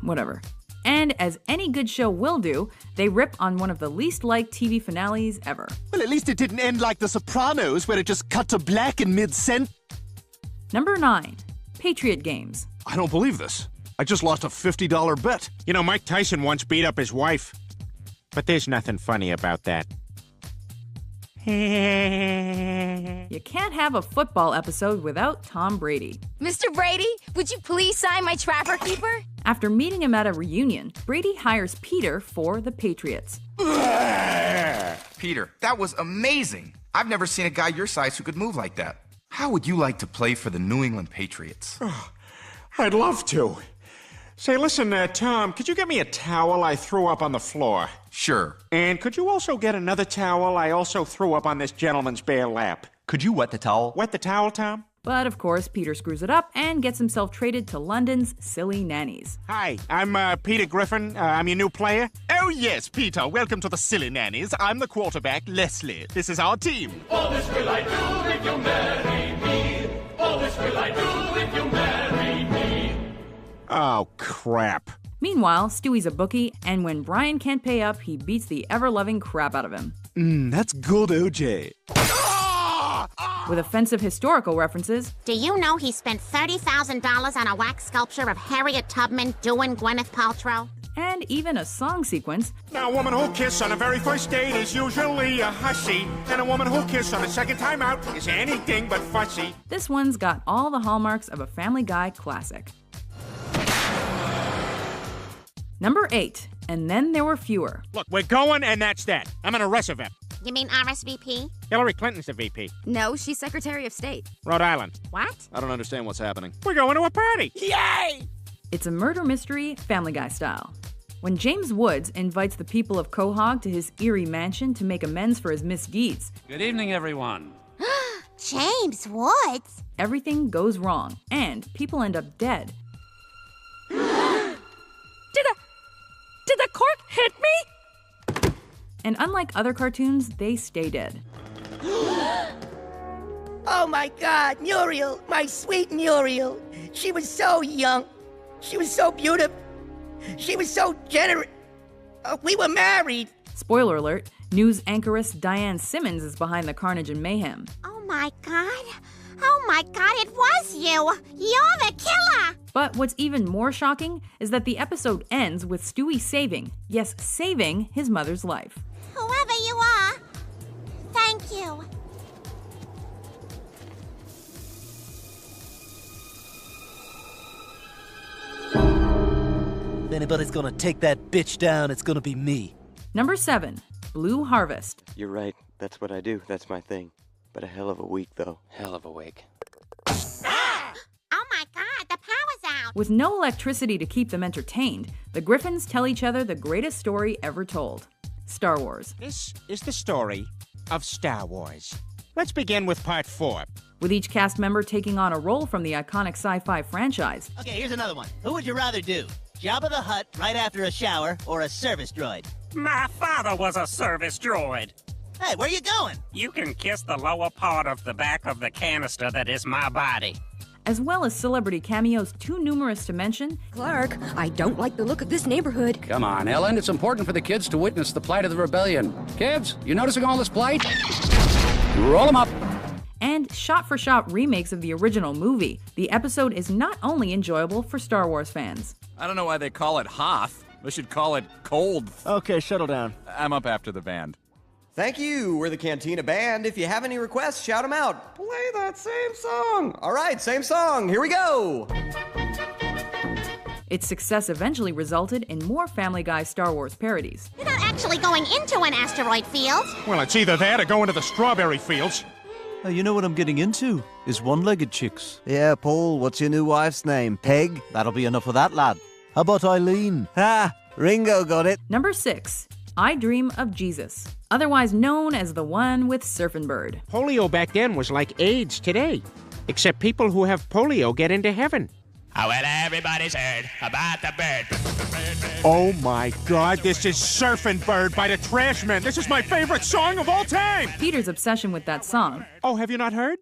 Whatever. And as any good show will do, they rip on one of the least liked TV finales ever. Well, at least it didn't end like The Sopranos, where it just cut to black in mid-sentence. Number 9. Patriot Games. I don't believe this. I just lost a $50 bet. You know, Mike Tyson once beat up his wife. But there's nothing funny about that. You can't have a football episode without Tom Brady. Mr. Brady, would you please sign my Trapper Keeper? After meeting him at a reunion, Brady hires Peter for the Patriots. Peter, that was amazing. I've never seen a guy your size who could move like that. How would you like to play for the New England Patriots? I'd love to. Say, listen, Tom, could you get me a towel I threw up on the floor? Sure. And could you also get another towel I also threw up on this gentleman's bare lap? Could you wet the towel? Wet the towel, Tom? But of course, Peter screws it up and gets himself traded to London's Silly Nannies. Hi, I'm Peter Griffin. I'm your new player. Oh, yes, Peter. Welcome to the Silly Nannies. I'm the quarterback, Leslie. This is our team. All this will I do if you marry me. All this will I do if you marry me. Oh, crap. Meanwhile, Stewie's a bookie, and when Brian can't pay up, he beats the ever-loving crap out of him. That's good, OJ. With offensive historical references, Do you know he spent $30,000 on a wax sculpture of Harriet Tubman doing Gwyneth Paltrow? and even a song sequence. Now, a woman who'll kiss on the very first date is usually a hussy, and a woman who'll kiss on the second time out is anything but fussy. This one's got all the hallmarks of a Family Guy classic. Number 8, And Then There Were Fewer. Look, we're going, and that's that. I'm an RSVP. You mean RSVP? Hillary Clinton's the VP. No, she's Secretary of State. Rhode Island. What? I don't understand what's happening. We're going to a party. Yay! It's a murder mystery, Family Guy style. When James Woods invites the people of Quahog to his eerie mansion to make amends for his misdeeds, Good evening, everyone. James Woods? everything goes wrong, and people end up dead. Did the cork hit me? And unlike other cartoons, they stay dead. Oh my God, Muriel, my sweet Muriel. She was so young. She was so beautiful. She was so generous. We were married. Spoiler alert, news anchoress Diane Simmons is behind the carnage and mayhem. Oh my God. Oh my God, it was you. You're the killer. But what's even more shocking is that the episode ends with Stewie saving, yes, saving his mother's life. Whoever you are, thank you. If anybody's gonna take that bitch down, it's gonna be me. Number 7, Blue Harvest. You're right. That's what I do. That's my thing. But a hell of a week, though. Hell of a week. Oh my God, the power's out. With no electricity to keep them entertained, the Griffins tell each other the greatest story ever told. Star Wars. This is the story of Star Wars. Let's begin with part 4. With each cast member taking on a role from the iconic sci-fi franchise. Okay, here's another one. Who would you rather do? Jabba the Hutt right after a shower, or a service droid? My father was a service droid. Hey, where you going? You can kiss the lower part of the back of the canister that is my body. As well as celebrity cameos too numerous to mention. Clark, I don't like the look of this neighborhood. Come on, Ellen. It's important for the kids to witness the plight of the rebellion. Kids, you noticing all this plight? Roll them up. And shot-for-shot remakes of the original movie. The episode is not only enjoyable for Star Wars fans. I don't know why they call it Hoth. They should call it Cold. Okay, settle down. I'm up after the band. Thank you. We're the Cantina Band. If you have any requests, shout them out. Play that same song. All right, same song. Here we go. Its success eventually resulted in more Family Guy Star Wars parodies. You're not actually going into an asteroid field. Well, it's either that or go into the strawberry fields. You know what I'm getting into? Is one-legged chicks. Yeah, Paul, what's your new wife's name? Peg? That'll be enough of that, lad. How about Eileen? Ha! Ringo got it. Number 6, I Dream of Jesus, otherwise known as the one with Surfin' Bird. Polio back then was like AIDS today, except people who have polio get into heaven. Oh, well, everybody's heard about the bird. Oh my God, this is Surfin' Bird by the Trashmen. This is my favorite song of all time. Peter's obsession with that song. Oh, have you not heard?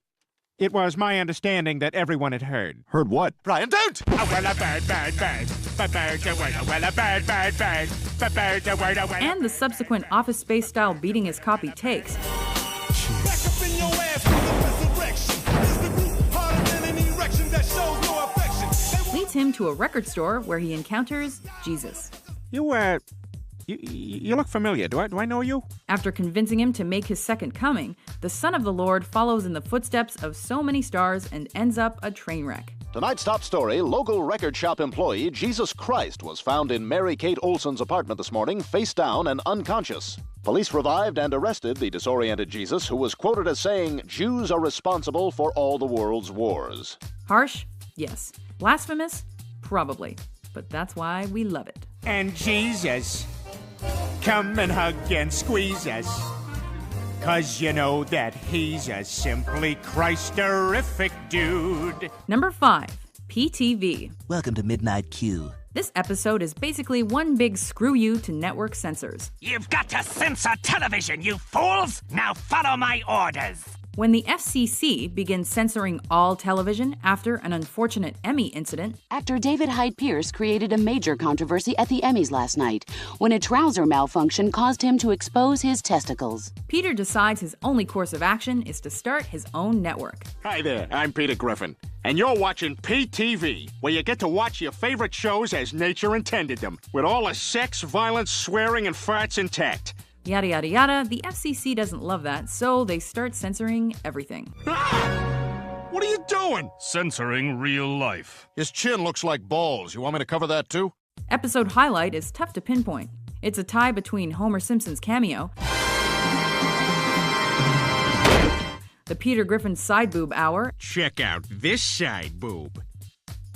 It was my understanding that everyone had heard. Heard what? Brian, don't! Oh, well, a bird, bird, bird. But bird, well, a bird, bird, bird. But bird, well, And the subsequent Office Space-style beating his copy takes. Back up in your ass with a resurrection. Is the root harder than an erection that shows no affection? Leads him to a record store where he encounters Jesus. You look familiar. Do I know you? After convincing him to make his second coming, the Son of the Lord follows in the footsteps of so many stars and ends up a train wreck. Tonight's top story, local record shop employee Jesus Christ was found in Mary Kate Olsen's apartment this morning, face down and unconscious. Police revived and arrested the disoriented Jesus, who was quoted as saying, "Jews are responsible for all the world's wars." Harsh? Yes. Blasphemous? Probably. But that's why we love it. And Jesus, come and hug and squeeze us. 'Cause you know that he's a simply Christ-terrific dude. Number 5, PTV. Welcome to Midnight Q. This episode is basically one big screw you to network censors. You've got to censor television, you fools! Now follow my orders! When the FCC begins censoring all television after an unfortunate Emmy incident, actor David Hyde Pierce created a major controversy at the Emmys last night when a trouser malfunction caused him to expose his testicles. Peter decides his only course of action is to start his own network. Hi there, I'm Peter Griffin, and you're watching PTV, where you get to watch your favorite shows as nature intended them, with all the sex, violence, swearing, and farts intact. Yada yada yada, the FCC doesn't love that, so they start censoring everything. What are you doing? Censoring real life. His chin looks like balls. You want me to cover that too? Episode highlight is tough to pinpoint. It's a tie between Homer Simpson's cameo, the Peter Griffin side boob hour. Check out this side boob.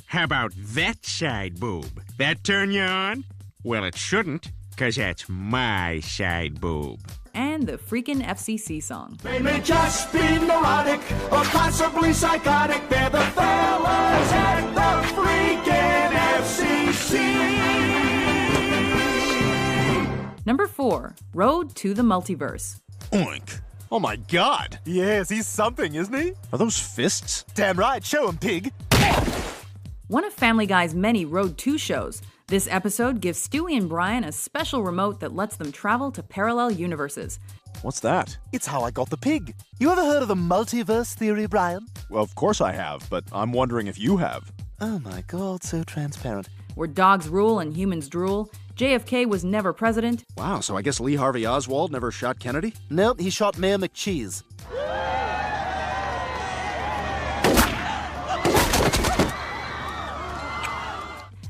How about that side boob? That turn you on? Well, it shouldn't. 'Cause that's my side boob. And the freaking FCC song. They may just be neurotic or possibly psychotic. They're the fellas at the freaking FCC. Number 4, Road to the Multiverse. Oink. Oh my god. Yes, he's something, isn't he? Are those fists? Damn right, show him, pig. One of Family Guy's many Road 2 shows, this episode gives Stewie and Brian a special remote that lets them travel to parallel universes. What's that? It's how I got the pig. You ever heard of the multiverse theory, Brian? Well, of course I have, but I'm wondering if you have. Oh my god, so transparent. Where dogs rule and humans drool, JFK was never president. Wow, so I guess Lee Harvey Oswald never shot Kennedy? Nope, he shot Mayor McCheese.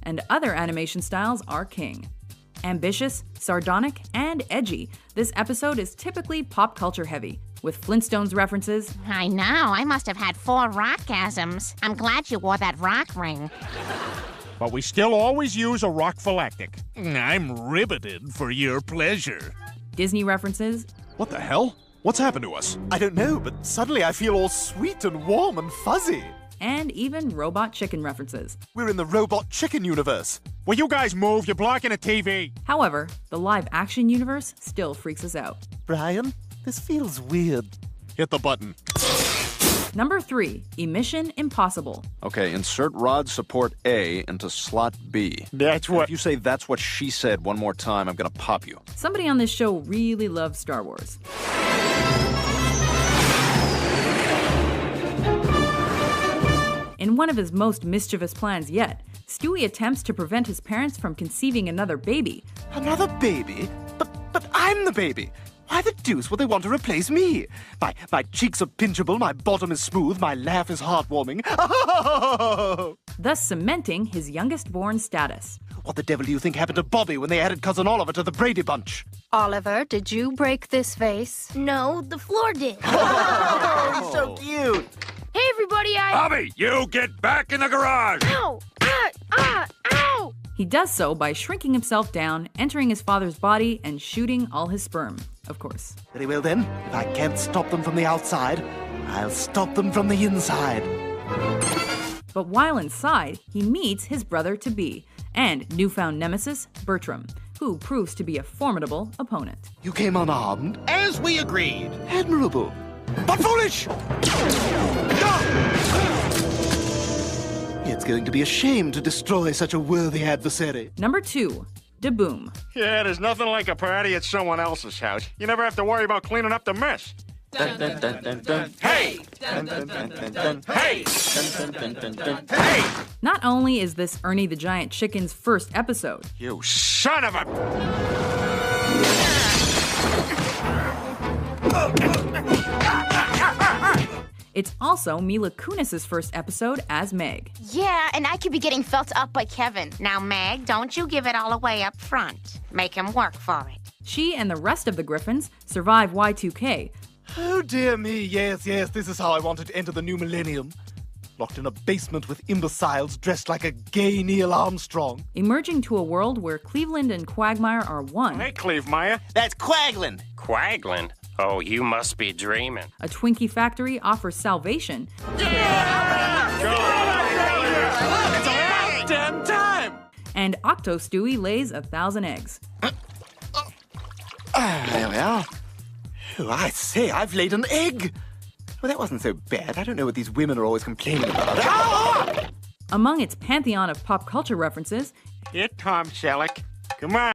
And other animation styles are king. Ambitious, sardonic, and edgy, this episode is typically pop culture heavy, with Flintstones references. I know, I must have had 4 rockgasms. I'm glad you wore that rock ring. But we still always use a rockphylactic. I'm riveted for your pleasure. Disney references. What the hell? What's happened to us? I don't know, but suddenly I feel all sweet and warm and fuzzy. And even Robot Chicken references. We're in the Robot Chicken universe. Will you guys move? You're blocking the TV. However, the live-action universe still freaks us out. Brian, this feels weird. Hit the button. Number 3, Emission Impossible. Okay, insert rod support A into slot B. That's what... If you say "that's what she said" one more time, I'm gonna pop you. Somebody on this show really loves Star Wars. In one of his most mischievous plans yet, Stewie attempts to prevent his parents from conceiving another baby. Another baby? But I'm the baby. Why the deuce would they want to replace me? My cheeks are pinchable, my bottom is smooth, my laugh is heartwarming. Thus cementing his youngest-born status. What the devil do you think happened to Bobby when they added Cousin Oliver to the Brady Bunch? Oliver, did you break this vase? No, the floor did. Oh, so cute. Hey, everybody, Bobby, you get back in the garage! Ow! Ow! He does so by shrinking himself down, entering his father's body, and shooting all his sperm, of course. Very well then, if I can't stop them from the outside, I'll stop them from the inside. But while inside, he meets his brother-to-be, and newfound nemesis, Bertram, who proves to be a formidable opponent. You came unarmed? As we agreed. Admirable. But foolish! It's going to be a shame to destroy such a worthy adversary. Number 2, Da-Boom. Yeah, there's nothing like a party at someone else's house. You never have to worry about cleaning up the mess. Dun, dun, dun, dun, dun. Hey! Dun, dun, dun, dun, dun. Hey! Dun, dun, dun, dun, dun. Hey! Not only is this Ernie the Giant Chicken's first episode, You son of a... it's also Mila Kunis's first episode as Meg. Yeah, and I could be getting felt up by Kevin. Now, Meg, don't you give it all away up front. Make him work for it. She and the rest of the Griffins survive Y2K, Oh dear me, yes, this is how I wanted to enter the new millennium. Locked in a basement with imbeciles dressed like a gay Neil Armstrong. emerging to a world where Cleveland and Quagmire are one. Hey, Clevemeyer. That's Quagland. Quagland? Oh, you must be dreaming. A Twinkie factory offers salvation. It's about damn time! And Octo Stewie lays 1,000 eggs. There we are. Oh, I say, I've laid an egg. Well, that wasn't so bad. I don't know what these women are always complaining about. Ah! Among its pantheon of pop culture references, Here, Tom Selleck. Come on.